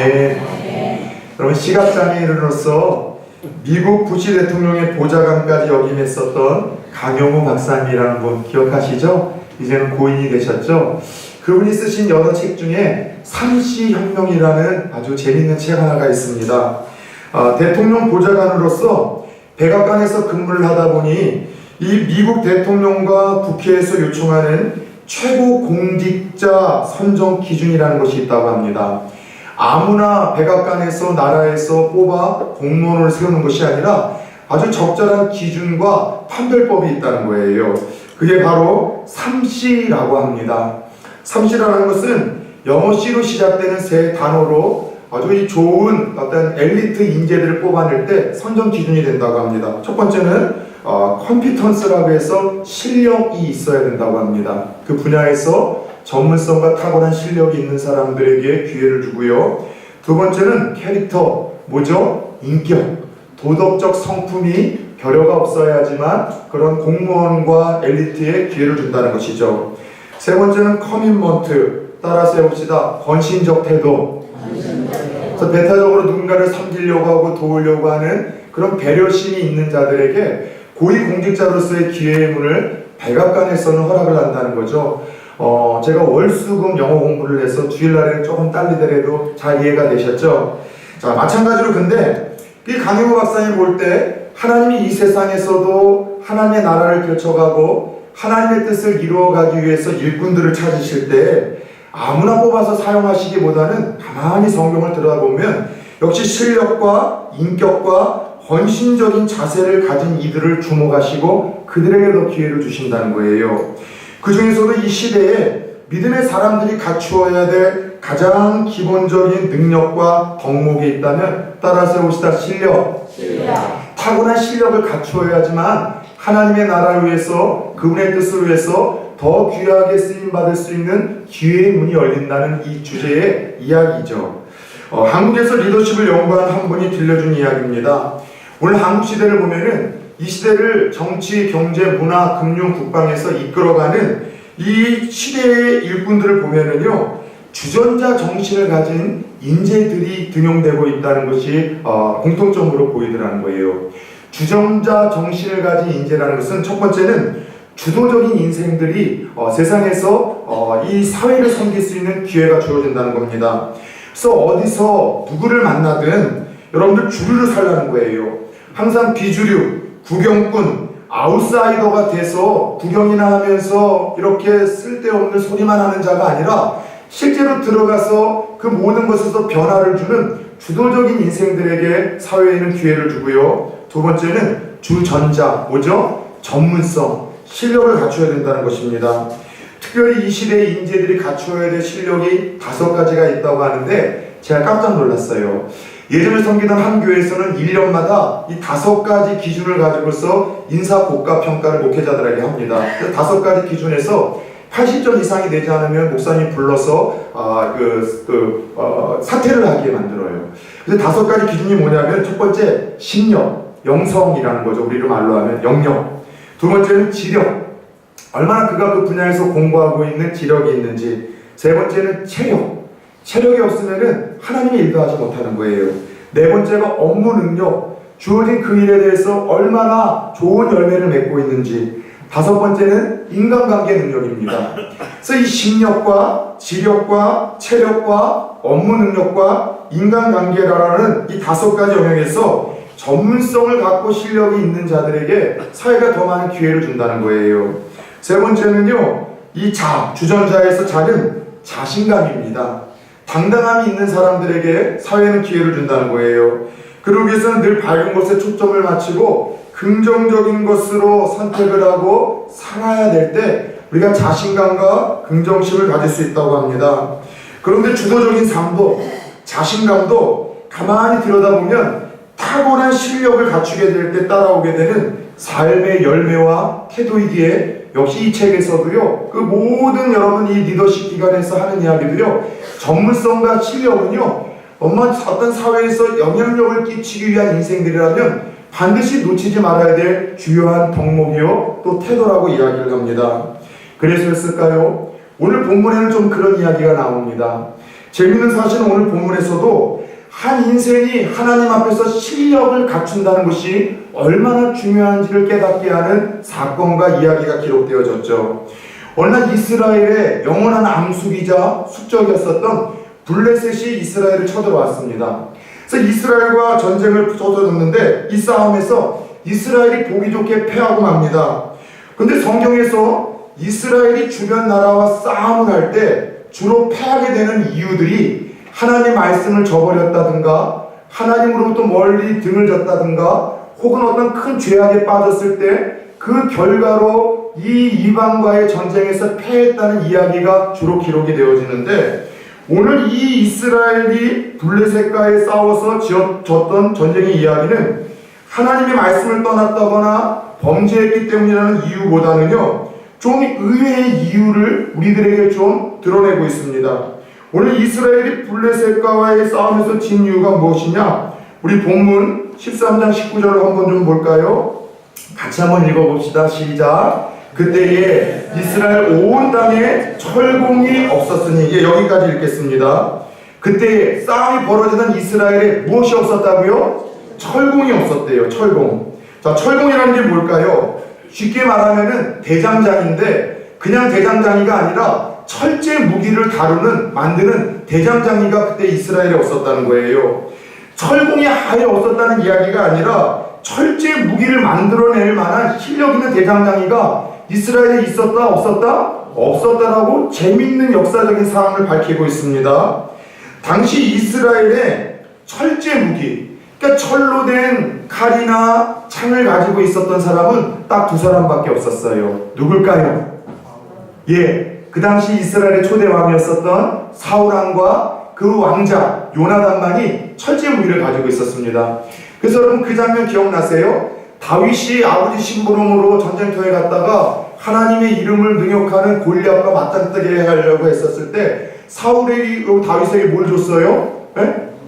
아멘. 여러분, 시각장애인으로서 미국 부시 대통령의 보좌관까지 역임했었던 강영우 박사님이라는 분 기억하시죠? 이제는 고인이 되셨죠? 그분이 쓰신 여러 책 중에 삼시혁명이라는 아주 재미있는 책 하나가 있습니다. 대통령 보좌관으로서 백악관에서 근무를 하다 보니 이 미국 대통령과 국회에서 요청하는 최고 공직자 선정 기준이라는 것이 있다고 합니다. 아무나 백악관에서 나라에서 뽑아 공무원을 세우는 것이 아니라 아주 적절한 기준과 판별법이 있다는 거예요. 그게 바로 삼시라고 합니다. 삼시라는 것은 영어 C로 시작되는 세 단어로 아주 이 좋은 어떤 엘리트 인재들을 뽑아낼 때 선정 기준이 된다고 합니다. 첫 번째는 컴피턴스라고 해서 실력이 있어야 된다고 합니다. 그 분야에서 전문성과 탁월한 실력이 있는 사람들에게 기회를 주고요. 두 번째는 캐릭터, 뭐죠? 인격, 도덕적 성품이 결여가 없어야 하지만 그런 공무원과 엘리트에 기회를 준다는 것이죠. 세 번째는 커밋먼트, 따라서 해봅시다. 헌신적 태도. 그래서 배타적으로 누군가를 섬기려고 하고 도우려고 하는 그런 배려심이 있는 자들에게 고위공직자로서의 기회의 문을 백악관에서는 허락을 한다는 거죠. 제가 월수금 영어 공부를 해서 주일날에는 조금 딸리더라도 잘 이해가 되셨죠? 자, 마찬가지로 근데 이 강영우 박사님 볼 때 하나님이 이 세상에서도 하나님의 나라를 펼쳐가고 하나님의 뜻을 이루어가기 위해서 일꾼들을 찾으실 때 아무나 뽑아서 사용하시기보다는 가만히 성경을 들여다보면 역시 실력과 인격과 헌신적인 자세를 가진 이들을 주목하시고 그들에게 더 기회를 주신다는 거예요. 그 중에서도 이 시대에 믿음의 사람들이 갖추어야 될 가장 기본적인 능력과 덕목이 있다면 따라서 해봅시다. 실력. 타고난 실력을 갖추어야지만 하나님의 나라를 위해서 그분의 뜻을 위해서 더 귀하게 쓰임받을 수 있는 기회의 문이 열린다는 이 주제의 이야기죠. 한국에서 리더십을 연구한 한 분이 들려준 이야기입니다. 오늘 한국 시대를 보면은 이 시대를 정치, 경제, 문화, 금융, 국방에서 이끌어가는 이 시대의 일꾼들을 보면은요, 주전자 정신을 가진 인재들이 등용되고 있다는 것이 공통점으로 보이더라는 거예요. 주전자 정신을 가진 인재라는 것은 첫 번째는 주도적인 인생들이 세상에서 이 사회를 섬길 수 있는 기회가 주어진다는 겁니다. 그래서 어디서 누구를 만나든 여러분들 주류를 살라는 거예요. 항상 비주류, 구경꾼, 아웃사이더가 돼서 구경이나 하면서 이렇게 쓸데없는 소리만 하는 자가 아니라 실제로 들어가서 그 모든 것에서 변화를 주는 주도적인 인생들에게 사회에는 기회를 주고요. 두 번째는 주전자, 뭐죠? 전문성, 실력을 갖춰야 된다는 것입니다. 특별히 이 시대의 인재들이 갖추어야 될 실력이 5가지가 있다고 하는데 제가 깜짝 놀랐어요. 예전에 섬기던 한 교회에서는 1년마다 이 5가지 기준을 가지고서 인사 복과 평가를 목회자들에게 합니다. 5가지 기준에서 80점 이상이 되지 않으면 목사님 불러서 사퇴를 하게 만들어요. 그래서 5가지 기준이 뭐냐면 첫 번째 심력, 영성이라는 거죠. 우리로 말로 하면 영역. 두 번째는 지력, 얼마나 그가 그 분야에서 공부하고 있는 지력이 있는지. 세 번째는 체력, 체력이 없으면은 하나님의 일도 하지 못하는 거예요. 네 번째가 업무 능력, 주어진 그 일에 대해서 얼마나 좋은 열매를 맺고 있는지. 5번째는 인간관계 능력입니다. 그래서 이 심력과 지력과 체력과 업무 능력과 인간관계라는 이 5가지 영역에서 전문성을 갖고 실력이 있는 자들에게 사회가 더 많은 기회를 준다는 거예요. 세 번째는요, 이 주전자에서 작은 자신감입니다. 당당함이 있는 사람들에게 사회는 기회를 준다는 거예요. 그러기 위해서는 늘 밝은 것에 초점을 맞추고 긍정적인 것으로 선택을 하고 살아야 될 때 우리가 자신감과 긍정심을 가질 수 있다고 합니다. 그런데 주도적인 삶도 자신감도 가만히 들여다보면 탁월한 실력을 갖추게 될 때 따라오게 되는 삶의 열매와 태도이기에 역시 이 책에서도요, 그 모든 여러분 이 리더십 기관에서 하는 이야기도요, 전문성과 실력은요, 어떤 사회에서 영향력을 끼치기 위한 인생들이라면 반드시 놓치지 말아야 될 주요한 덕목이요, 또 태도라고 이야기를 합니다. 그래서였을까요? 오늘 본문에는 좀 그런 이야기가 나옵니다. 재미있는 사실은 오늘 본문에서도 한 인생이 하나님 앞에서 실력을 갖춘다는 것이 얼마나 중요한지를 깨닫게 하는 사건과 이야기가 기록되어졌죠. 어느 날 이스라엘의 영원한 암숙이자 숙적이었었던 블레셋이 이스라엘을 쳐들어왔습니다. 그래서 이스라엘과 전쟁을 쏟아졌는데 이 싸움에서 이스라엘이 보기 좋게 패하고 맙니다. 근데 성경에서 이스라엘이 주변 나라와 싸움을 할 때 주로 패하게 되는 이유들이 하나님의 말씀을 저버렸다든가 하나님으로부터 멀리 등을 졌다든가 혹은 어떤 큰 죄악에 빠졌을 때 그 결과로 이 이방과의 전쟁에서 패했다는 이야기가 주로 기록이 되어지는데, 오늘 이 이스라엘이 블레셋과에 싸워서 졌던 전쟁의 이야기는 하나님의 말씀을 떠났다거나 범죄했기 때문이라는 이유보다는요, 좀 의외의 이유를 우리들에게 좀 드러내고 있습니다. 오늘 이스라엘이 블레셋과의 싸움에서 진 이유가 무엇이냐? 우리 본문 13장 19절을 한번 좀 볼까요? 같이 한번 읽어봅시다. 시작. 그때에 이스라엘 온 땅에 철공이 없었으니, 여기까지 읽겠습니다. 그때 싸움이 벌어지던 이스라엘에 무엇이 없었다고요? 철공이 없었대요. 철공. 자, 철공이라는 게 뭘까요? 쉽게 말하면은 대장장인데, 그냥 대장장이가 아니라 철제 무기를 만드는 대장장이가 그때 이스라엘에 없었다는 거예요. 철공이 아예 없었다는 이야기가 아니라 철제 무기를 만들어낼 만한 실력 있는 대장장이가 이스라엘에 있었다 없었다? 없었다라고 재밌는 역사적인 사항을 밝히고 있습니다. 당시 이스라엘의 철제 무기, 그러니까 철로 된 칼이나 창을 가지고 있었던 사람은 딱 두 사람밖에 없었어요. 누굴까요? 그 당시 이스라엘의 초대 왕이었었던 사울왕과 그 왕자 요나단만이 철제 무기를 가지고 있었습니다. 그래서 여러분 그 장면 기억나세요? 다윗이 아버지 심부름으로 전쟁터에 갔다가 하나님의 이름을 능욕하는 골리앗과 맞짱뜨게 하려고 했었을 때 사울이 다윗에게 뭘 줬어요?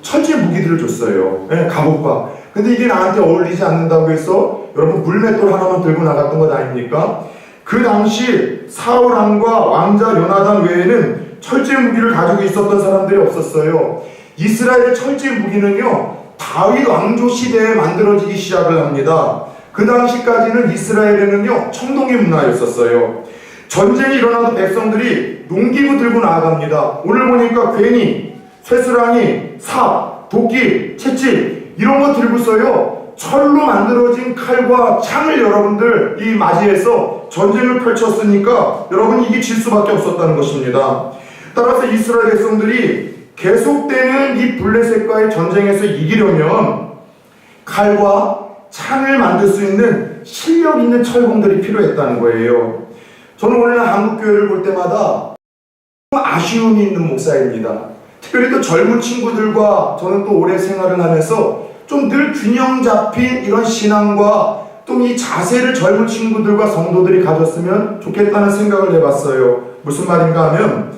철제 무기들을 줬어요. 갑옷과. 근데 이게 나한테 어울리지 않는다고 해서 여러분 물맷돌 하나만 들고 나갔던 것 아닙니까? 그 당시 사울왕과 왕자 요나단 외에는 철제 무기를 가지고 있었던 사람들이 없었어요. 이스라엘의 철제 무기는요, 다윗 왕조 시대에 만들어지기 시작을 합니다. 그 당시까지는 이스라엘에는요, 청동기 문화였었어요. 전쟁이 일어나도 백성들이 농기구 들고 나아갑니다. 오늘 보니까 괜히 쇠스랑이, 삽, 도끼, 채찍 이런 거 들고서요, 철로 만들어진 칼과 창을 여러분들 이 맞이해서 전쟁을 펼쳤으니까 여러분 이게 질 수밖에 없었다는 것입니다. 따라서 이스라엘 백성들이 계속되는 이 블레셋과의 전쟁에서 이기려면 칼과 창을 만들 수 있는 실력 있는 철공들이 필요했다는 거예요. 저는 오늘 한국교회를 볼 때마다 아쉬움이 있는 목사입니다. 특별히 또 젊은 친구들과 저는 또 오래 생활을 하면서 좀 늘 균형 잡힌 이런 신앙과 또 이 자세를 젊은 친구들과 성도들이 가졌으면 좋겠다는 생각을 해봤어요. 무슨 말인가 하면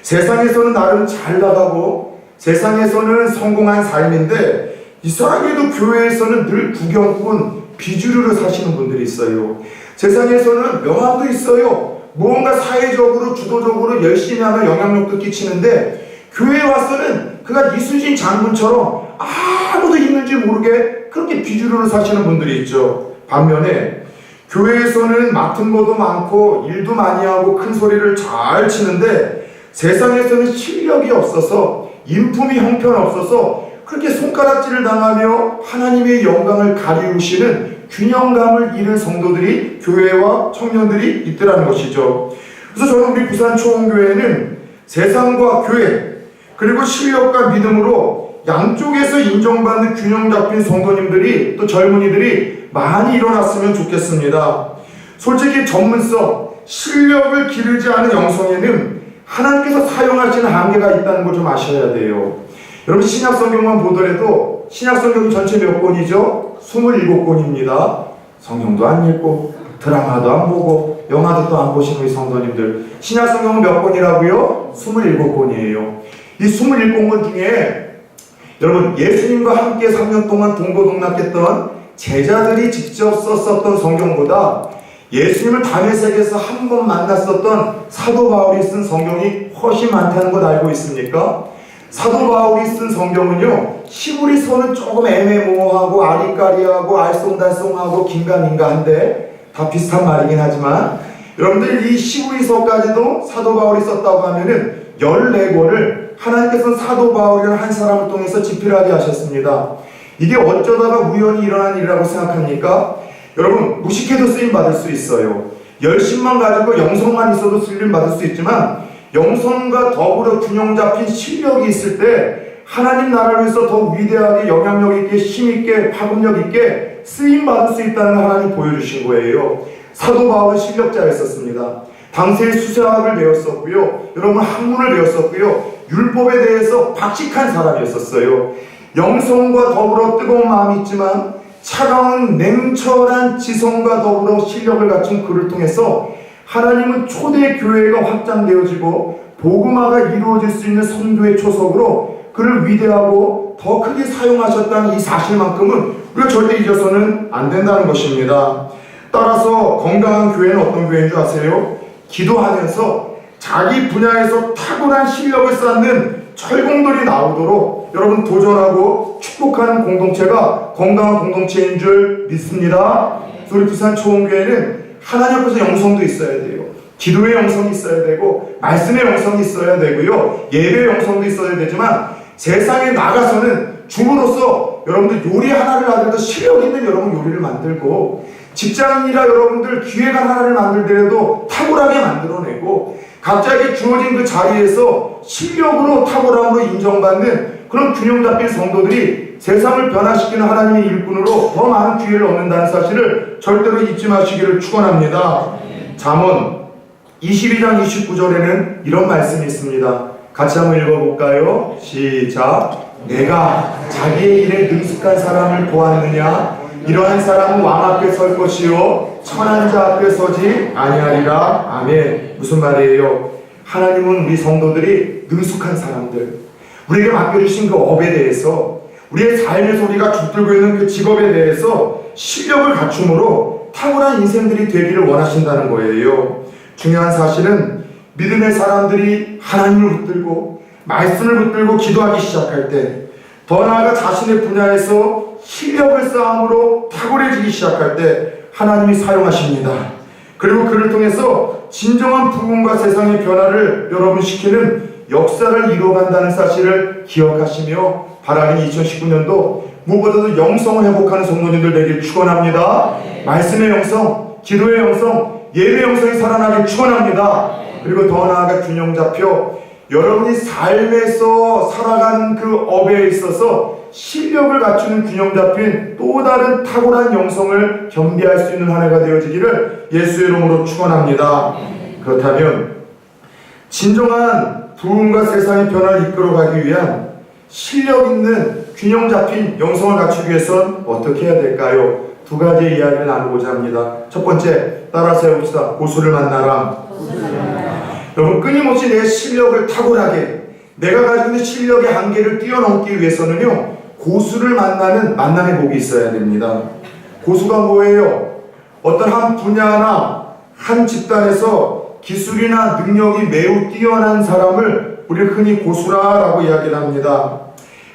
세상에서는 나름 잘 나가고 세상에서는 성공한 삶인데 이상하게도 교회에서는 늘 구경꾼, 비주류를 사시는 분들이 있어요. 세상에서는 명함도 있어요. 무언가 사회적으로 주도적으로 열심히 하면 영향력도 끼치는데 교회에 와서는 그가 이순신 장군처럼 아무도 있는지 모르게 그렇게 비주류를 사시는 분들이 있죠. 반면에 교회에서는 맡은 것도 많고 일도 많이 하고 큰 소리를 잘 치는데 세상에서는 실력이 없어서 인품이 형편없어서 그렇게 손가락질을 당하며 하나님의 영광을 가리우시는 균형감을 잃은 성도들이 교회와 청년들이 있더라는 것이죠. 그래서 저는 우리 부산 초원교회는 세상과 교회 그리고 실력과 믿음으로 양쪽에서 인정받는 균형 잡힌 성도님들이 또 젊은이들이 많이 일어났으면 좋겠습니다. 솔직히 전문성, 실력을 기르지 않은 영성에는 하나님께서 사용하시는 한계가 있다는 걸 좀 아셔야 돼요. 여러분 신약 성경만 보더라도 신약 성경 전체 몇 권이죠? 27권입니다. 성경도 안 읽고 드라마도 안 보고 영화도 또 안 보시는 우리 성도님들, 신약 성경은 몇 권이라고요? 27권이에요. 이 27권 중에 여러분 예수님과 함께 3년 동안 동고동락했던 제자들이 직접 썼었던 성경보다 예수님을 다메섹에서 한 번 만났었던 사도 바울이 쓴 성경이 훨씬 많다는 것 알고 있습니까? 사도 바울이 쓴 성경은요, 히브리서는 조금 애매모호하고 아리까리하고 알쏭달쏭하고 긴가민가한데 다 비슷한 말이긴 하지만, 여러분들 이 히브리서까지도 사도 바울이 썼다고 하면은 14권을 하나님께서는 사도 바울이라는 한 사람을 통해서 집필하게 하셨습니다. 이게 어쩌다가 우연히 일어난 일이라고 생각합니까? 여러분, 무식해도 쓰임받을 수 있어요. 열심만 가지고 영성만 있어도 쓰임받을 수 있지만, 영성과 더불어 균형 잡힌 실력이 있을 때 하나님 나라를 위해서 더 위대하게 영향력 있게 힘있게 파급력 있게 쓰임받을 수 있다는 걸 하나님 보여주신 거예요. 사도 바울은 실력자였었습니다. 당시에 수사학을 배웠었고요, 여러분 학문을 배웠었고요, 율법에 대해서 박식한 사람이었었어요. 영성과 더불어 뜨거운 마음이 있지만 차가운 냉철한 지성과 더불어 실력을 갖춘 그를 통해서 하나님은 초대 교회가 확장되어지고 복음화가 이루어질 수 있는 선교의 초석으로 그를 위대하고 더 크게 사용하셨다는 이 사실만큼은 우리가 절대 잊어서는 안 된다는 것입니다. 따라서 건강한 교회는 어떤 교회인 줄 아세요? 기도하면서 자기 분야에서 탁월한 실력을 쌓는 철공들이 나오도록 여러분 도전하고 축복하는 공동체가 건강한 공동체인 줄 믿습니다. 우리 부산 초원교회는 하나님 앞에서 영성도 있어야 돼요. 기도의 영성이 있어야 되고 말씀의 영성이 있어야 되고요, 예배의 영성도 있어야 되지만 세상에 나가서는 주부로서 여러분들 요리 하나를 하더라도 실력 있는 여러분 요리를 만들고, 직장인이라 여러분들 기획안 하나를 만들더라도 탁월하게 만들어내고, 각자에게 주어진 그 자리에서 실력으로 탁월함으로 인정받는 그런 균형 잡힌 성도들이 세상을 변화시키는 하나님의 일꾼으로 더 많은 기회를 얻는다는 사실을 절대로 잊지 마시기를 축원합니다. 잠언 22장 29절에는 이런 말씀이 있습니다. 같이 한번 읽어볼까요? 시작. 내가 자기의 일에 능숙한 사람을 보았느냐? 이러한 사람은 왕 앞에 설 것이요 천한 자 앞에 서지 아니하리라. 아멘. 무슨 말이에요? 하나님은 우리 성도들이 능숙한 사람들, 우리에게 맡겨주신 그 업에 대해서, 우리의 삶에서 우리가 붙들고 있는 그 직업에 대해서 실력을 갖춤으로 탁월한 인생들이 되기를 원하신다는 거예요. 중요한 사실은 믿음의 사람들이 하나님을 붙들고 말씀을 붙들고 기도하기 시작할 때, 더 나아가 자신의 분야에서 실력을 쌓음으로 탁월해지기 시작할 때 하나님이 사용하십니다. 그리고 그를 통해서 진정한 부흥과 세상의 변화를 여러분 시키는 역사를 이루어간다는 사실을 기억하시며, 바라는 2019년도 무엇보다도 영성을 회복하는 성도님들 되길 축원합니다. 말씀의 영성, 기도의 영성, 예배 영성이 살아나길 축원합니다. 그리고 더 나아가 균형 잡혀 여러분이 삶에서 살아가는 그 업에 있어서 실력을 갖추는 균형 잡힌 또 다른 탁월한 영성을 겸비할 수 있는 한 해가 되어지기를 예수의 이름으로 축원합니다. 그렇다면 진정한 부흥과 세상의 변화를 이끌어가기 위한 실력 있는 균형 잡힌 영성을 갖추기 위해선 어떻게 해야 될까요? 두 가지의 이야기를 나누고자 합니다. 첫 번째, 따라서 해봅시다. 고수를 만나라. 여러분, 끊임없이 내 실력을 탁월하게, 내가 가지고 있는 실력의 한계를 뛰어넘기 위해서는요, 고수를 만나는 만남의 복이 있어야 됩니다. 고수가 뭐예요? 어떤 한 분야나 한 집단에서 기술이나 능력이 매우 뛰어난 사람을 우리가 흔히 고수라라고 이야기를 합니다.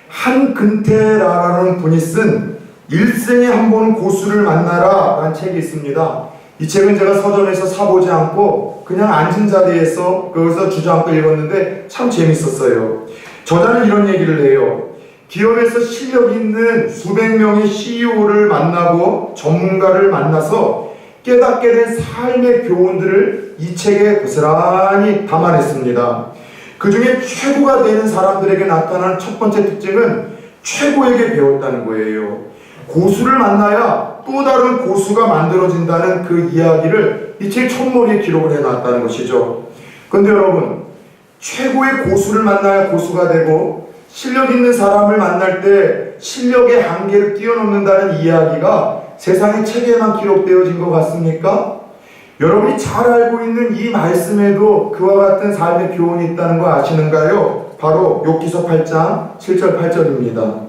한근태라라는 분이 쓴 일생에 한 번 고수를 만나라 라는 책이 있습니다. 이 책은 제가 서점에서 사보지 않고 그냥 앉은 자리에서 거기서 주저앉고 읽었는데 참 재밌었어요. 저자는 이런 얘기를 해요. 기업에서 실력 있는 수백 명의 CEO를 만나고 전문가를 만나서 깨닫게 된 삶의 교훈들을 이 책에 고스란히 담아냈습니다. 그 중에 최고가 되는 사람들에게 나타나는 첫 번째 특징은 최고에게 배웠다는 거예요. 고수를 만나야 또 다른 고수가 만들어진다는 그 이야기를 이 책 첫머리에 기록을 해놨다는 것이죠. 그런데 여러분, 최고의 고수를 만나야 고수가 되고 실력 있는 사람을 만날 때 실력의 한계를 뛰어넘는다는 이야기가 세상의 책에만 기록되어진 것 같습니까? 여러분이 잘 알고 있는 이 말씀에도 그와 같은 삶의 교훈이 있다는 거 아시는가요? 바로 욥기서 8장 7절 8절입니다.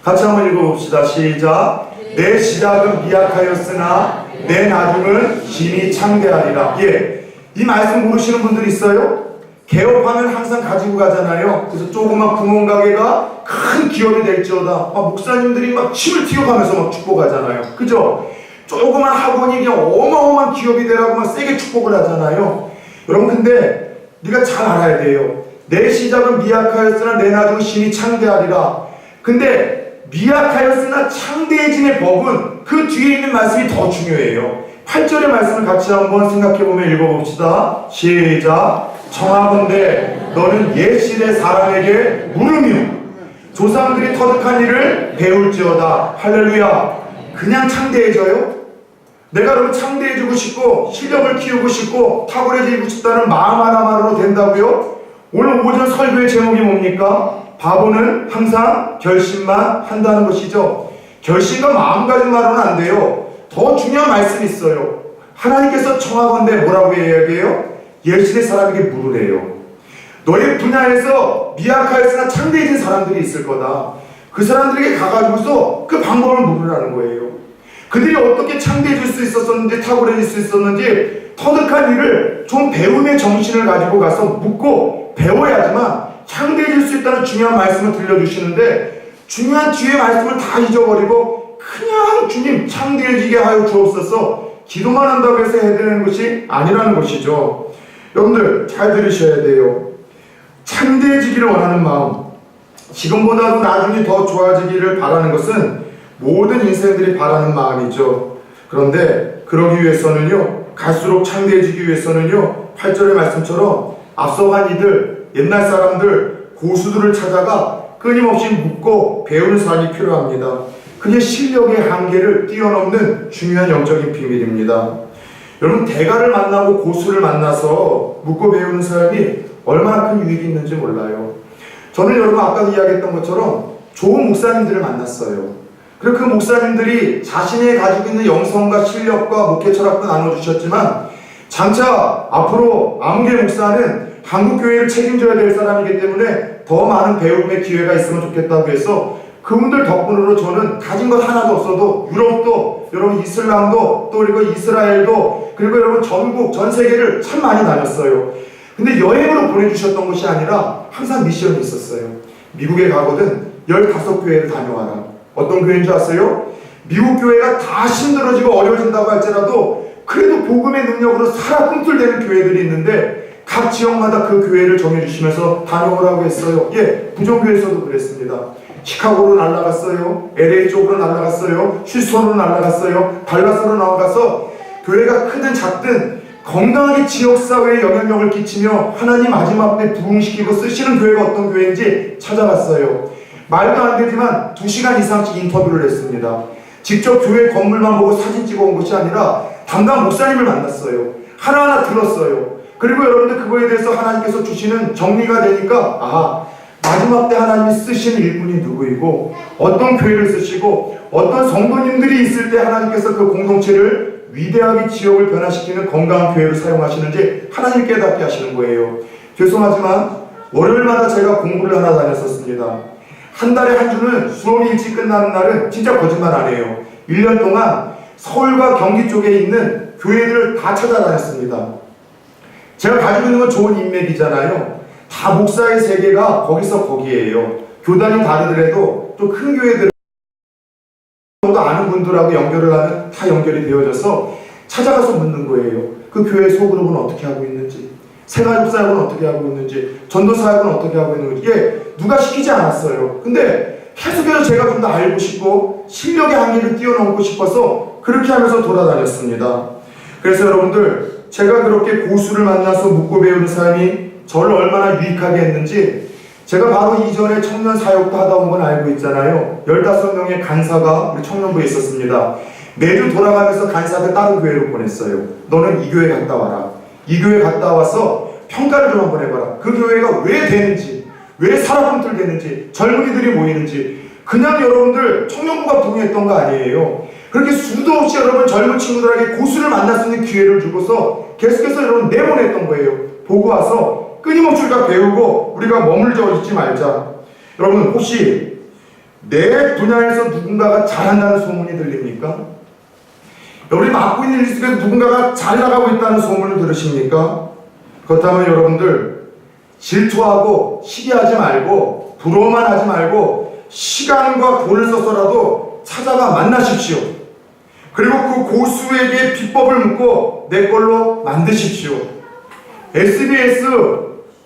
같이 한번 읽어봅시다. 시작. 내 시작은 미약하였으나 내 나중은 심히 창대하리라. 예, 이 말씀 모르시는 분들 있어요? 개업하면 항상 가지고 가잖아요. 그래서 조그만 구멍가게가 큰 기업이 될지어다. 목사님들이 막 침을 튀어가면서 막 축복하잖아요. 그죠? 조그만 학원이 그냥 어마어마한 기업이 되라고 막 세게 축복을 하잖아요. 여러분, 근데 네가 잘 알아야 돼요. 내 시작은 미약하였으나 내 나중은 신이 창대하리라. 근데 미약하였으나 창대해짐의 법은 그 뒤에 있는 말씀이 더 중요해요. 8절의 말씀을 같이 한번 생각해보면 읽어봅시다. 시작. 청하건대 너는 옛 시대 사람에게 물으며 조상들이 터득한 일을 배울지어다. 할렐루야. 그냥 창대해져요? 내가 여러분 창대해지고 싶고 실력을 키우고 싶고 탁월해지고 싶다는 마음 하나만으로 된다고요? 오늘 오전 설교의 제목이 뭡니까? 바보는 항상 결심만 한다는 것이죠. 결심과 마음가짐만으로는 안 돼요. 더 중요한 말씀이 있어요. 하나님께서 청하건대 뭐라고 이야기해요? 옛시대 사람에게 물으래요. 너의 분야에서 미약하였으나 창대해진 사람들이 있을 거다. 그 사람들에게 가가지고서 그 방법을 물으라는 거예요. 그들이 어떻게 창대해질 수 있었는지, 탁월해질 수 있었는지, 터득한 일을 좀 배움의 정신을 가지고 가서 묻고 배워야지만 창대해질 수 있다는 중요한 말씀을 들려주시는데, 중요한 뒤에 말씀을 다 잊어버리고 그냥 주님 창대해지게 하여 주옵소서 기도만 한다고 해서 해야 되는 것이 아니라는 것이죠. 여러분들 잘 들으셔야 돼요. 창대해지기를 원하는 마음, 지금보다도 나중에 더 좋아지기를 바라는 것은 모든 인생들이 바라는 마음이죠. 그런데 그러기 위해서는요, 갈수록 창대해지기 위해서는요, 8절의 말씀처럼 앞서간 이들, 옛날 사람들, 고수들을 찾아가 끊임없이 묻고 배우는 사람이 필요합니다. 그게 실력의 한계를 뛰어넘는 중요한 영적인 비밀입니다. 여러분, 대가를 만나고 고수를 만나서 묻고 배우는 사람이 얼마나 큰 유익이 있는지 몰라요. 저는 여러분 아까 이야기했던 것처럼 좋은 목사님들을 만났어요. 그리고 그 목사님들이 자신이 가지고 있는 영성과 실력과 목회 철학도 나눠주셨지만 장차 앞으로 아무개 목사는 한국교회를 책임져야 될 사람이기 때문에 더 많은 배움의 기회가 있으면 좋겠다고 해서 그분들 덕분으로 저는 가진 것 하나도 없어도 유럽도, 여러분 이슬람도, 또 그리고 이스라엘도, 그리고 여러분 전국, 전 세계를 참 많이 다녔어요. 근데 여행으로 보내주셨던 것이 아니라 항상 미션이 있었어요. 미국에 가거든 15교회를 다녀와라. 어떤 교회인 줄 아세요? 미국 교회가 다 힘들어지고 어려워진다고 할지라도 그래도 복음의 능력으로 살아 꿈틀대는 교회들이 있는데 각 지역마다 그 교회를 정해주시면서 다녀오라고 했어요. 예, 부정교회에서도 그랬습니다. 시카고로 날아갔어요. LA 쪽으로 날아갔어요. 휴스턴으로 날아갔어요. 달라스로 나가서 교회가 크든 작든 건강하게 지역사회에 영향력을 끼치며 하나님 마지막 때 부흥시키고 쓰시는 교회가 어떤 교회인지 찾아갔어요. 말도 안 되지만 2시간 이상씩 인터뷰를 했습니다. 직접 교회 건물만 보고 사진 찍어온 것이 아니라 담당 목사님을 만났어요. 하나하나 들었어요. 그리고 여러분들 그거에 대해서 하나님께서 주시는 정리가 되니까 아하, 마지막 때 하나님이 쓰시는 일꾼이 누구이고 어떤 교회를 쓰시고 어떤 성도님들이 있을 때 하나님께서 그 공동체를 위대하게 지역을 변화시키는 건강한 교회를 사용하시는지 하나님 깨닫게 하시는 거예요. 죄송하지만 월요일마다 제가 공부를 하나 다녔었습니다. 한 달에 한 주는 수업이 일찍 끝나는 날은 진짜 거짓말 안 해요. 1년 동안 서울과 경기 쪽에 있는 교회들을 다 찾아다녔습니다. 제가 가지고 있는 건 좋은 인맥이잖아요. 다 목사의 세계가 거기서 거기에요. 교단이 다르더라도 좀 큰 교회들은 아는 분들하고 연결을 하면 다 연결이 되어져서 찾아가서 묻는 거예요. 그 교회 소그룹은 어떻게 하고 있는지, 생활 사역은 어떻게 하고 있는지, 전도 사역은 어떻게 하고 있는지. 예, 누가 시키지 않았어요. 근데 계속해서 제가 좀 더 알고 싶고 실력의 한계를 뛰어넘고 싶어서 그렇게 하면서 돌아다녔습니다. 그래서 여러분들, 제가 그렇게 고수를 만나서 묻고 배우는 사람이 저를 얼마나 유익하게 했는지 제가 바로 이전에 청년 사역도 하다 온 건 알고 있잖아요. 15명의 간사가 우리 청년부에 있었습니다. 매주 돌아가면서 간사들 다른 교회로 보냈어요. 너는 이 교회 갔다 와라. 이 교회 갔다 와서 평가를 좀 한번 해봐라. 그 교회가 왜 되는지, 왜 살아남들 되는지, 젊은이들이 모이는지. 그냥 여러분들 청년부가 부흥했던 거 아니에요. 그렇게 수도 없이 여러분 젊은 친구들에게 고수를 만날 수 있는 기회를 주고서 계속해서 여러분 내보냈던 거예요. 보고 와서 끊임없이 우리가 배우고 우리가 머물러 있지 말자. 여러분 혹시 내 분야에서 누군가가 잘한다는 소문이 들립니까? 여러분이 맡고 있는 일 속에서 누군가가 잘 나가고 있다는 소문을 들으십니까? 그렇다면 여러분들 질투하고 시기하지 말고 부러워만 하지 말고 시간과 돈을 써서라도 찾아가 만나십시오. 그리고 그 고수에게 비법을 묻고 내 걸로 만드십시오. SBS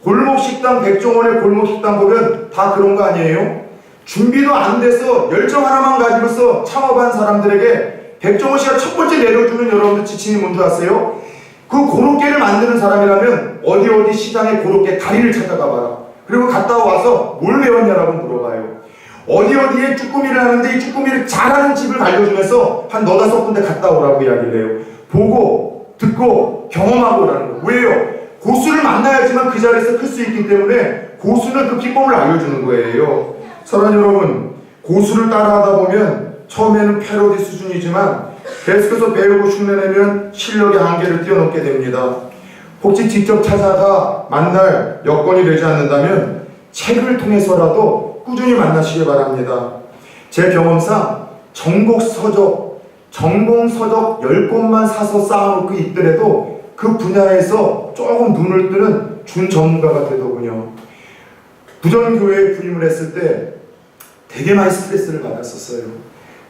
골목식당, 백종원의 골목식당 보면 다 그런 거 아니에요? 준비도 안 돼서 열정 하나만 가지고서 창업한 사람들에게 백종원 씨가 첫 번째 내려주는 여러분들 지침이 뭔지 아세요? 그 고로케를 만드는 사람이라면 어디 시장에 고로케 다리를 찾아가 봐라. 그리고 갔다 와서 뭘 배웠냐라고 물어봐요. 어디에 쭈꾸미를 하는데 이 쭈꾸미를 잘하는 집을 알려주면서 한 너다섯 군데 갔다 오라고 이야기를 해요. 보고 듣고 경험하고 오라는 거예요. 왜요? 고수를 만나야지만 그 자리에서 클 수 있기 때문에 고수는 그 비법을 알려주는 거예요. 사랑하는 여러분, 고수를 따라하다 보면 처음에는 패러디 수준이지만 계속해서 배우고 흉내내면 실력의 한계를 뛰어넘게 됩니다. 혹시 직접 찾아가 만날 여건이 되지 않는다면 책을 통해서라도 꾸준히 만나시기 바랍니다. 제 경험상 전공서적 10곳만 사서 쌓아놓고 있더라도 그 분야에서 조금 눈을 뜨는 준전문가가 되더군요. 부전교회에 부임을 했을 때 되게 많이 스트레스를 받았었어요.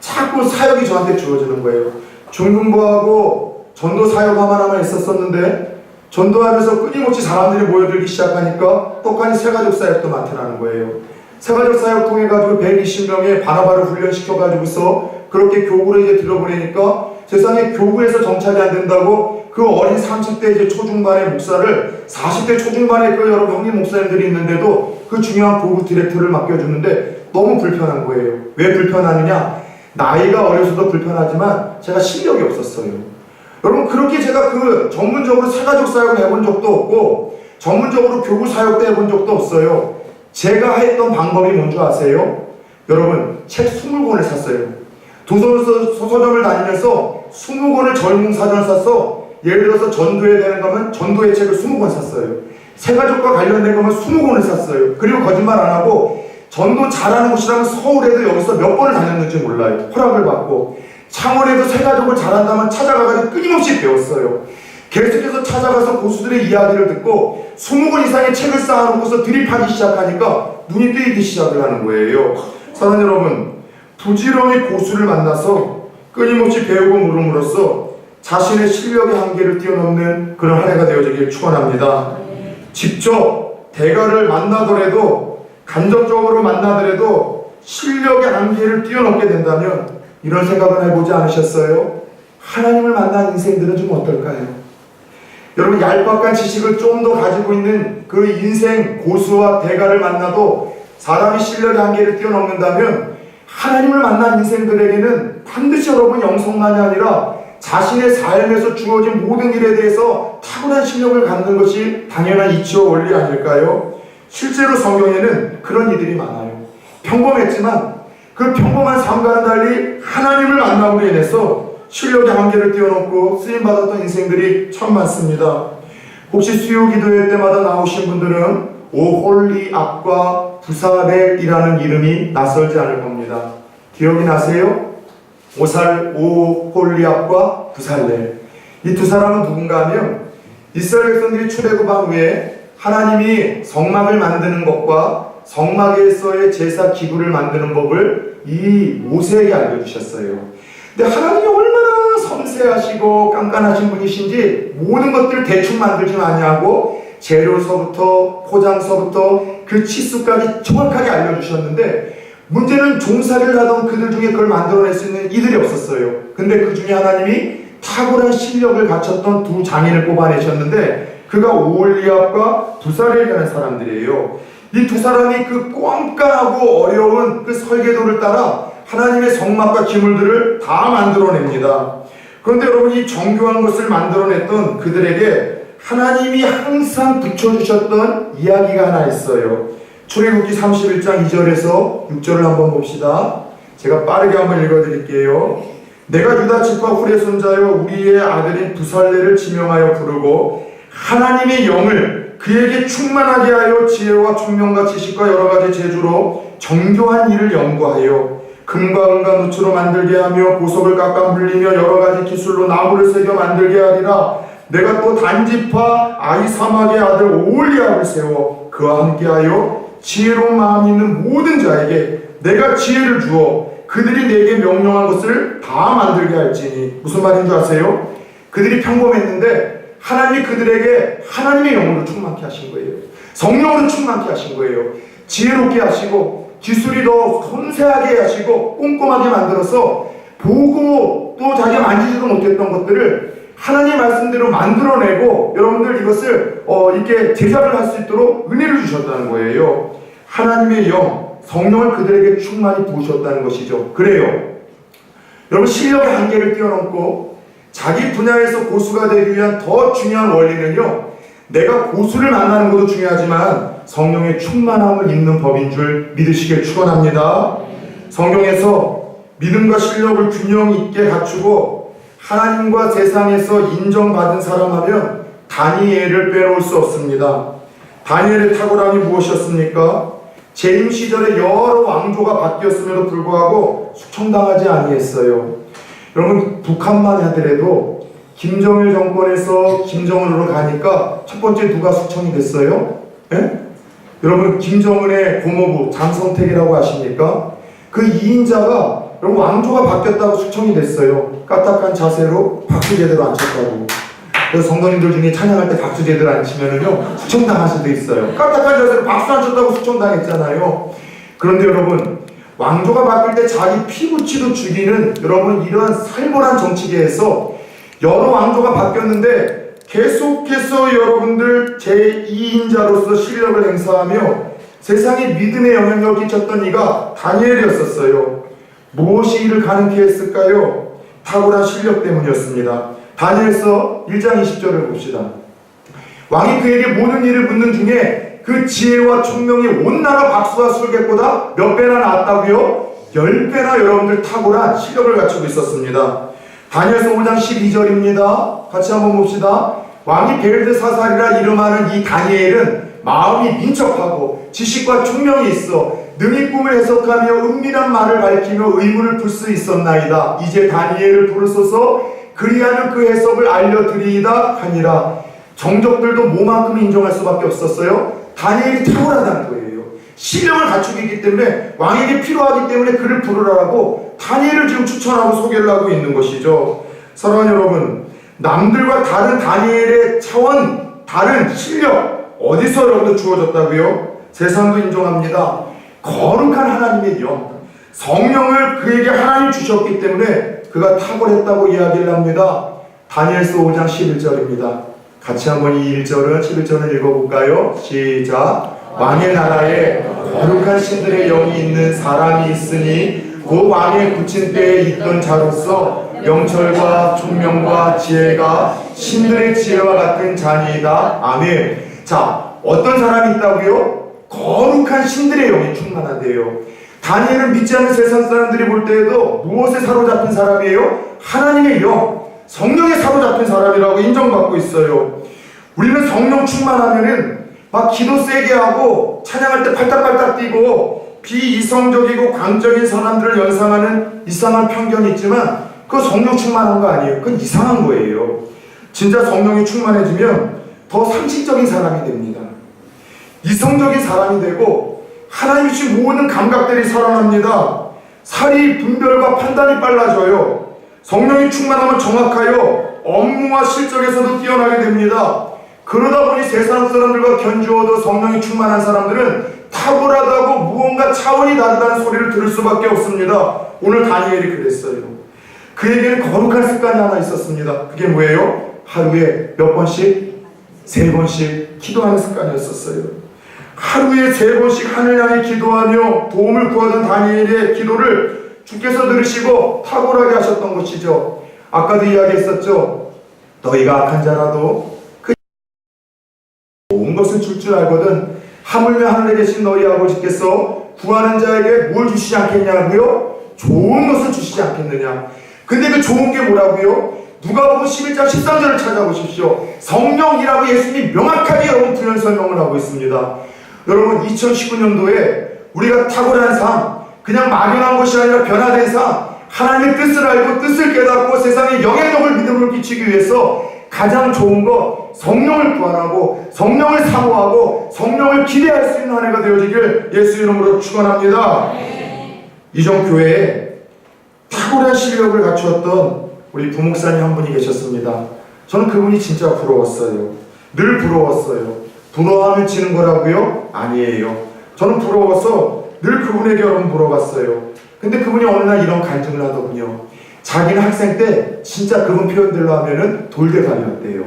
자꾸 사역이 저한테 주어지는 거예요. 중등부하고 전도 사역하나만 있었었는데 전도하면서 끊임없이 사람들이 모여들기 시작하니까 똑같이 세가족 사역도 맡으라는 거예요. 세가족 사역 통해가지고 120명의 바나바를 훈련시켜가지고서 그렇게 교구를 이제 들어보내니까 세상에 교구에서 정착이 안 된다고 그 어린 30대 이제 초중반의 목사를 40대 초중반의 그 여러 형님 목사님들이 있는데도 그 중요한 교구 디렉터를 맡겨주는데 너무 불편한 거예요. 왜 불편하느냐? 나이가 어려서도 불편하지만 제가 실력이 없었어요. 여러분, 그렇게 제가 그 전문적으로 세가족 사역을 해본 적도 없고 전문적으로 교구 사역도 해본 적도 없어요. 제가 했던 방법이 뭔지 아세요? 여러분, 책 20권을 샀어요. 도서점을 다니면서 20권을 전공사전을 샀어. 예를 들어서 전도에 되는 거면 전도의 책을 20권 샀어요. 세가족과 관련된 거면 20권을 샀어요. 그리고 거짓말 안 하고 전도 잘하는 곳이라면 서울에도 여기서 몇 번을 다녔는지 몰라요. 허락을 받고. 창원에도 세가족을 잘한다면 찾아가가지고 끊임없이 배웠어요. 계속해서 찾아가서 고수들의 이야기를 듣고 20권 이상의 책을 쌓아놓고서 드립하기 시작하니까 눈이 뜨이기 시작을 하는 거예요. 사랑하는 여러분, 부지런히 고수를 만나서 끊임없이 배우고 물음으로써 자신의 실력의 한계를 뛰어넘는 그런 한 해가 되어지길 축원합니다. 직접 대가를 만나더라도 간접적으로 만나더라도 실력의 한계를 뛰어넘게 된다면 이런 생각은 해보지 않으셨어요? 하나님을 만난 인생들은 좀 어떨까요? 여러분, 얄팍한 지식을 좀 더 가지고 있는 그 인생 고수와 대가를 만나도 사람이 실력의 한계를 뛰어넘는다면 하나님을 만난 인생들에게는 반드시 여러분 영성만이 아니라 자신의 삶에서 주어진 모든 일에 대해서 탁월한 실력을 갖는 것이 당연한 이치와 원리 아닐까요? 실제로 성경에는 그런 이들이 많아요. 평범했지만 그 평범한 삶과는 달리 하나님을 만남으로 인해서 실력의 한계를 뛰어넘고 쓰임받았던 인생들이 참 많습니다. 혹시 수요 기도회 때마다 나오신 분들은 오홀리 앞과 부사렐이라는 이름이 낯설지 않을 겁니다. 기억이 나세요? 오홀리 앞과 부살렐. 이 두 사람은 누군가 하면 이스라엘 백성들이 출애굽한 후에 하나님이 성막을 만드는 것과 성막에서의 제사 기구를 만드는 법을 이 모세에게 알려주셨어요. 근데 하나님이 얼마나 섬세하시고 깐깐하신 분이신지 모든 것들을 대충 만들지 아니하고 재료서부터 포장서부터 그 치수까지 정확하게 알려주셨는데 문제는 종살이를 하던 그들 중에 그걸 만들어낼 수 있는 이들이 없었어요. 근데 그 중에 하나님이 탁월한 실력을 갖췄던 두 장인을 뽑아내셨는데 그가 오홀리압과 부살렐이라는 사람들이에요. 이 두 사람이 그 꼼꼼하고 어려운 그 설계도를 따라 하나님의 성막과 기물들을 다 만들어냅니다. 그런데 여러분, 이 정교한 것을 만들어냈던 그들에게 하나님이 항상 붙여주셨던 이야기가 하나 있어요. 출애굽기 31장 2절에서 6절을 한번 봅시다. 제가 빠르게 한번 읽어드릴게요. 내가 유다 지파 훌의 손자여 우리의 아들인 부살렐을 지명하여 부르고 하나님의 영을 그에게 충만하게 하여 지혜와 총명과 지식과 여러가지 재주로 정교한 일을 연구하여 금과 은과 누추로 만들게 하며 보석을 깎아 물리며 여러가지 기술로 나무를 새겨 만들게 하리라. 내가 또 단지파 아히사막의 아들 오홀리압을 세워 그와 함께하여 지혜로운 마음이 있는 모든 자에게 내가 지혜를 주어 그들이 내게 명령한 것을 다 만들게 할지니. 무슨 말인 줄 아세요? 그들이 평범했는데 하나님이 그들에게 하나님의 영으로 충만케 하신 거예요. 성령으로 충만케 하신 거예요. 지혜롭게 하시고 기술이 더 섬세하게 하시고 꼼꼼하게 만들어서 보고 또 자기가 만지지도 못했던 것들을 하나님의 말씀대로 만들어내고 여러분들 이것을 이렇게 제작을 할 수 있도록 은혜를 주셨다는 거예요. 하나님의 영, 성령을 그들에게 충만히 부으셨다는 것이죠. 그래요. 여러분 실력의 한계를 뛰어넘고 자기 분야에서 고수가 되기 위한 더 중요한 원리는요. 내가 고수를 만나는 것도 중요하지만 성령의 충만함을 입는 법인 줄 믿으시길 축원합니다. 성경에서 믿음과 실력을 균형 있게 갖추고 하나님과 세상에서 인정받은 사람 하면 다니엘을 빼놓을 수 없습니다. 다니엘의 탁월함이 무엇이었습니까? 재임 시절에 여러 왕조가 바뀌었음에도 불구하고 숙청당하지 아니했어요. 여러분 북한만 하더라도 김정일 정권에서 김정은으로 가니까 첫 번째 누가 숙청이 됐어요? 예? 여러분 김정은의 고모부 장성택이라고 아십니까? 그 2인자가 여러분 왕조가 바뀌었다고 숙청이 됐어요. 까딱한 자세로 박수 제대로 안 쳤다고. 그래서 성도님들 중에 찬양할 때 박수 제대로 안 치면은요 숙청당할 수도 있어요. 까딱한 자세로 박수 안 쳤다고 숙청당했잖아요. 그런데 여러분 왕조가 바뀔 때 자기 피부치도 죽이는 여러분 이런 살벌한 정치계에서 여러 왕조가 바뀌었는데 계속해서 여러분들 제2인자로서 실력을 행사하며 세상에 믿음의 영향력을 끼쳤던 이가 다니엘이었었어요. 무엇이 이를 가능케 했을까요? 탁월한 실력 때문이었습니다. 다니엘서 1장 20절을 봅시다. 왕이 그에게 모든 일을 묻는 중에 그 지혜와 총명이 온 나라 박수와 술객보다 몇 배나 낫다고요? 10배나 여러분들 탁월한 실력을 갖추고 있었습니다. 다니엘서 5장 12절입니다. 같이 한번 봅시다. 왕이 벨드사살이라 이름하는 이 다니엘은 마음이 민첩하고 지식과 총명이 있어 능히 꿈을 해석하며 은밀한 말을 밝히며 의문을 풀 수 있었나이다. 이제 다니엘을 부르소서 그리하면 그 해석을 알려드리이다 하니라. 정적들도 뭐만큼 인정할 수밖에 없었어요? 다니엘이 탁월하다는 거예요. 실력을 갖추고 있기 때문에 왕에게 필요하기 때문에 그를 부르라고 다니엘을 지금 추천하고 소개를 하고 있는 것이죠. 사랑하는 여러분, 남들과 다른 다니엘의 차원, 다른 실력 어디서 여러분들 주어졌다고요? 세상도 인정합니다. 거룩한 하나님의 영, 성령을 그에게 하나님이 주셨기 때문에 그가 탁월했다고 이야기를 합니다. 다니엘서 5장 11절입니다. 같이 한번 이 1절은 11절을 읽어볼까요? 시작. 왕의 나라에 거룩한 신들의 영이 있는 사람이 있으니 그 왕의 굳힌 때에 있던 자로서 명철과 총명과 지혜가 신들의 지혜와 같은 자니이다. 아멘. 자, 어떤 사람이 있다고요? 거룩한 신들의 영이 충만하대요. 다니엘은 믿지 않는 세상 사람들이 볼 때에도 무엇에 사로잡힌 사람이에요? 하나님의 영, 성령에 사로잡힌 사람이라고 인정받고 있어요. 우리는 성령 충만하면은 막 기도 세게 하고 찬양할 때 팔딱팔딱 뛰고 비이성적이고 광적인 사람들을 연상하는 이상한 편견이 있지만 그거 성령 충만한 거 아니에요. 그건 이상한 거예요. 진짜 성령이 충만해지면 더 상식적인 사람이 됩니다. 이성적인 사람이 되고 하나님이 주신 모든 감각들이 살아납니다. 살이 분별과 판단이 빨라져요. 성령이 충만하면 정확하여 업무와 실적에서도 뛰어나게 됩니다. 그러다 보니 세상 사람들과 견주어도 성령이 충만한 사람들은 탁월하다고 무언가 차원이 다르다는 소리를 들을 수밖에 없습니다. 오늘 다니엘이 그랬어요. 그에게는 거룩한 습관이 하나 있었습니다. 그게 뭐예요? 하루에 몇 번씩? 3번씩 기도하는 습관이었었어요. 하루에 3번씩 하늘 향해 기도하며 도움을 구하던 다니엘의 기도를 주께서 들으시고 탁월하게 하셨던 것이죠. 아까도 이야기했었죠. 너희가 악한 자라도 그 좋은 것을 줄 알거든 하물며 하늘에 계신 너희 아버지께서 구하는 자에게 뭘 주시지 않겠냐고요? 좋은 것을 주시지 않겠느냐. 근데 그 좋은 게 뭐라고요? 누가복음 11장 13절을 찾아보십시오. 성령이라고 예수님이 명확하게 여러분 부연 설명을 하고 있습니다. 여러분 2019년도에 우리가 탁월한 삶, 그냥 막연한 것이 아니라 변화된 삶, 하나님의 뜻을 알고 뜻을 깨닫고 세상에 영향력을 믿음으로 끼치기 위해서 가장 좋은 거 성령을 구하고 성령을 사모하고 성령을 기대할 수 있는 한 해가 되어지길 예수 이름으로 축원합니다. 이전 교회에 탁월한 실력을 갖추었던 우리 부목사님 한 분이 계셨습니다. 저는 그분이 진짜 부러웠어요. 늘 부러웠어요. 부러워하면 지는 거라고요? 아니에요. 저는 부러워서 늘 그분에게 여러분 물어봤어요. 근데 그분이 어느 날 이런 간증을 하더군요. 자기는 학생 때 진짜 그분 표현들로 하면은 돌대감이었대요.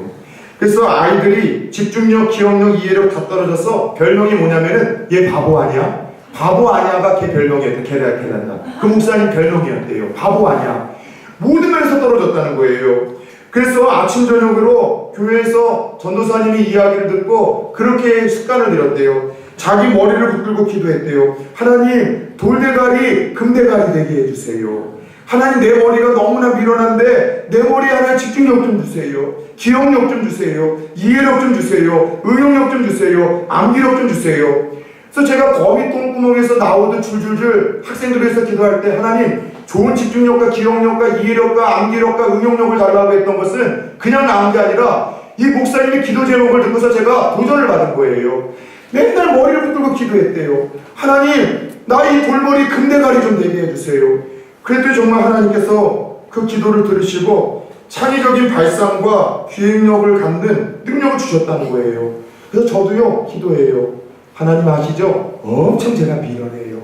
그래서 아이들이 집중력, 기억력, 이해력 다 떨어져서 별명이 뭐냐면은 얘 바보 아니야? 바보 아니야가 걔 별명이었대. 걔란다. 그 목사님 별명이었대요. 바보 아니야. 모든 면에서 떨어졌다는 거예요. 그래서 아침 저녁으로 교회에서 전도사님이 이야기를 듣고 그렇게 습관을 들였대요. 자기 머리를 붙들고 기도했대요. 하나님, 돌대가리 금대가리 되게 해주세요. 하나님, 내 머리가 너무나 미련한데 내 머리 안에 집중력 좀 주세요. 기억력 좀 주세요. 이해력 좀 주세요. 응용력 좀 주세요. 암기력 좀 주세요. 그래서 제가 거미 똥구멍에서 나오듯 줄줄줄 학생들에서 기도할 때 하나님, 좋은 집중력과 기억력과 이해력과 암기력과 응용력을 달라고 했던 것은 그냥 나온 게 아니라 이 목사님의 기도 제목을 듣고서 제가 도전을 받은 거예요. 맨날 머리를 붙들고 기도했대요. 하나님, 나 이 돌머리 금대가리 좀 되게 해주세요. 그랬더니 정말 하나님께서 그 기도를 들으시고 창의적인 발상과 기획력을 갖는 능력을 주셨다는 거예요. 그래서 저도요 기도해요. 하나님 아시죠? 엄청 제가 미련해요.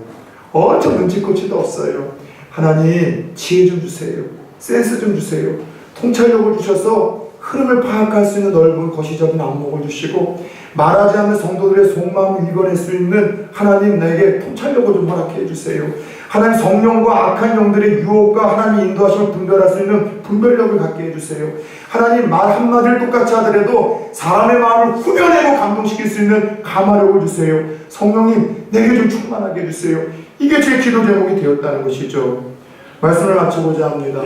엄청 눈치코치도 없어요. 하나님, 지혜 좀 주세요. 센스 좀 주세요. 통찰력을 주셔서 흐름을 파악할 수 있는 넓은 거시적인 안목을 주시고 말하지 않는 성도들의 속마음을 읽어낼 수 있는 하나님, 내게 통찰력을 좀 허락해 주세요. 하나님, 성령과 악한 영들의 유혹과 하나님 인도하심을 분별할 수 있는 분별력을 갖게 해주세요. 하나님, 말 한마디를 똑같이 하더라도 사람의 마음을 후련하고 감동시킬 수 있는 감화력을 주세요. 성령님, 내게 좀 충만하게 해주세요. 이게 제 기도 제목이 되었다는 것이죠. 말씀을 마치고자 합니다.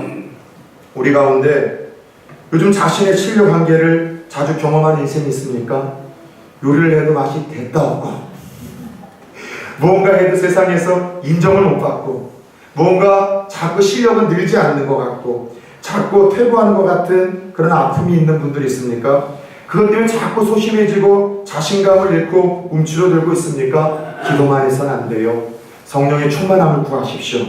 우리 가운데 요즘 자신의 실력 한계를 자주 경험하는 인생이 있습니까? 요리를 해도 맛이 됐다 없고, 무언가 해도 세상에서 인정을 못 받고, 무언가 자꾸 실력은 늘지 않는 것 같고, 자꾸 퇴보하는 것 같은 그런 아픔이 있는 분들이 있습니까? 그것 때문에 자꾸 소심해지고 자신감을 잃고 움츠러들고 있습니까? 기도만 해서는 안 돼요. 성령의 충만함을 구하십시오.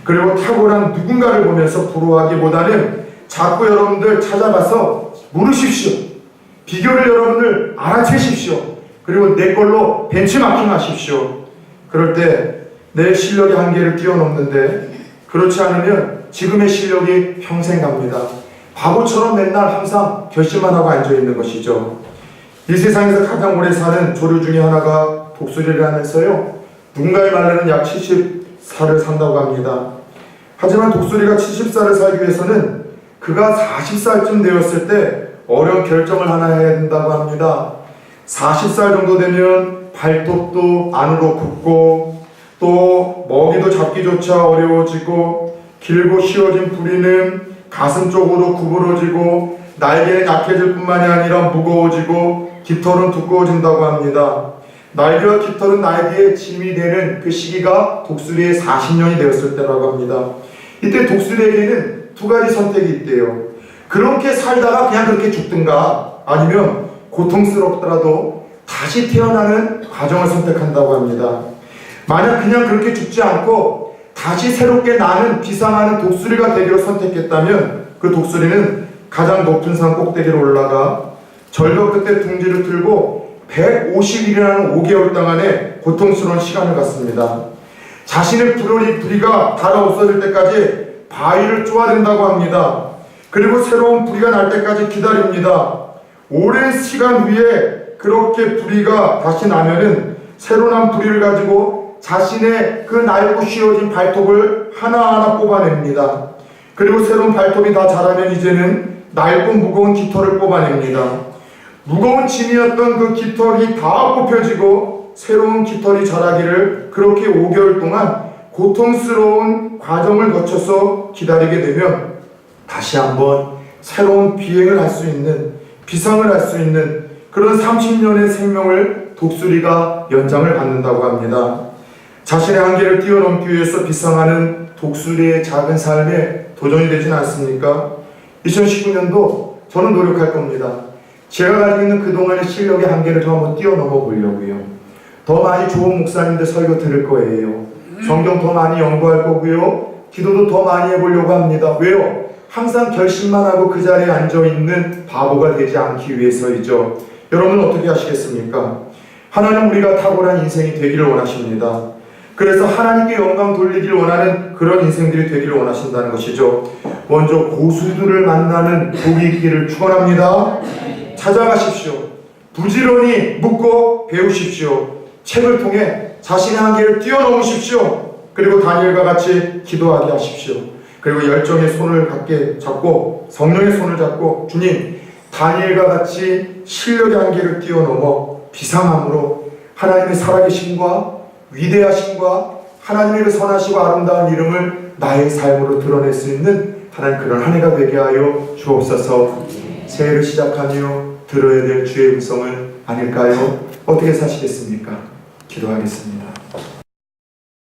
그리고 탁월한 누군가를 보면서 부러워하기보다는 자꾸 여러분들 찾아가서 물으십시오. 비교를 여러분들 알아채십시오. 그리고 내 걸로 벤치마킹 하십시오. 그럴 때 내 실력의 한계를 뛰어넘는데, 그렇지 않으면 지금의 실력이 평생 갑니다. 바보처럼 맨날 항상 결심만 하고 앉아있는 것이죠. 이 세상에서 가장 오래 사는 조류 중에 하나가 독수리를 하면서요, 누군가의 말로는 약 70살을 산다고 합니다. 하지만 독수리가 70살을 살기 위해서는 그가 40살쯤 되었을 때 어려운 결정을 하나 해야 된다고 합니다. 40살 정도 되면 발톱도 안으로 굽고 또 먹이도 잡기조차 어려워지고 길고 쉬워진 부리는 가슴 쪽으로 구부러지고 날개는 약해질 뿐만이 아니라 무거워지고 깃털은 두꺼워진다고 합니다. 날개와 깃털은 날개에 짐이 되는 그 시기가 독수리의 40년이 되었을 때라고 합니다. 이때 독수리에게는 두 가지 선택이 있대요. 그렇게 살다가 그냥 그렇게 죽든가, 아니면 고통스럽더라도 다시 태어나는 과정을 선택한다고 합니다. 만약 그냥 그렇게 죽지 않고 다시 새롭게 나는 비상하는 독수리가 되기로 선택했다면 그 독수리는 가장 높은 산 꼭대기로 올라가 절벽 끝에 둥지를 틀고 150일이라는 5개월 동안의 고통스러운 시간을 갖습니다. 자신의 부리가 닳아 없어질 때까지 바위를 쪼아댄다고 합니다. 그리고 새로운 부리가 날 때까지 기다립니다. 오랜 시간 후에 그렇게 부리가 다시 나면은 새로 난 부리를 가지고 자신의 그 낡고 쉬워진 발톱을 하나하나 뽑아냅니다. 그리고 새로운 발톱이 다 자라면 이제는 낡고 무거운 깃털을 뽑아냅니다. 무거운 짐이었던 그 깃털이 다 뽑혀지고 새로운 깃털이 자라기를 그렇게 5개월 동안 고통스러운 과정을 거쳐서 기다리게 되면 다시 한번 새로운 비행을 할 수 있는, 비상을 할 수 있는 그런 30년의 생명을 독수리가 연장을 받는다고 합니다. 자신의 한계를 뛰어넘기 위해서 비상하는 독수리의 작은 삶에 도전이 되진 않습니까? 2019년도 저는 노력할 겁니다. 제가 가지고 있는 그동안의 실력의 한계를 좀 한번 뛰어넘어 보려고요. 더 많이 좋은 목사님들 설교 들을 거예요. 성경 더 많이 연구할 거고요. 기도도 더 많이 해보려고 합니다. 왜요? 항상 결심만 하고 그 자리에 앉아있는 바보가 되지 않기 위해서이죠. 여러분은 어떻게 하시겠습니까? 하나님 우리가 탁월한 인생이 되기를 원하십니다. 그래서 하나님께 영광 돌리기를 원하는 그런 인생들이 되기를 원하신다는 것이죠. 먼저 고수들을 만나는 복이 있기를 축원합니다. 찾아가십시오. 부지런히 묻고 배우십시오. 책을 통해 자신의 한계를 뛰어넘으십시오. 그리고 다니엘과 같이 기도하게 하십시오. 그리고 열정의 손을 갖게 잡고 성령의 손을 잡고 주님, 다니엘과 같이 실력의 한계를 뛰어넘어 비상함으로 하나님의 살아계심과 위대하심과 하나님의 그 선하시고 아름다운 이름을 나의 삶으로 드러낼 수 있는 하나님 그런 한 해가 되게 하여 주옵소서. 새해를 시작하며 들어야 될 주의 음성은 아닐까요? 어떻게 사시겠습니까? 기도하겠습니다.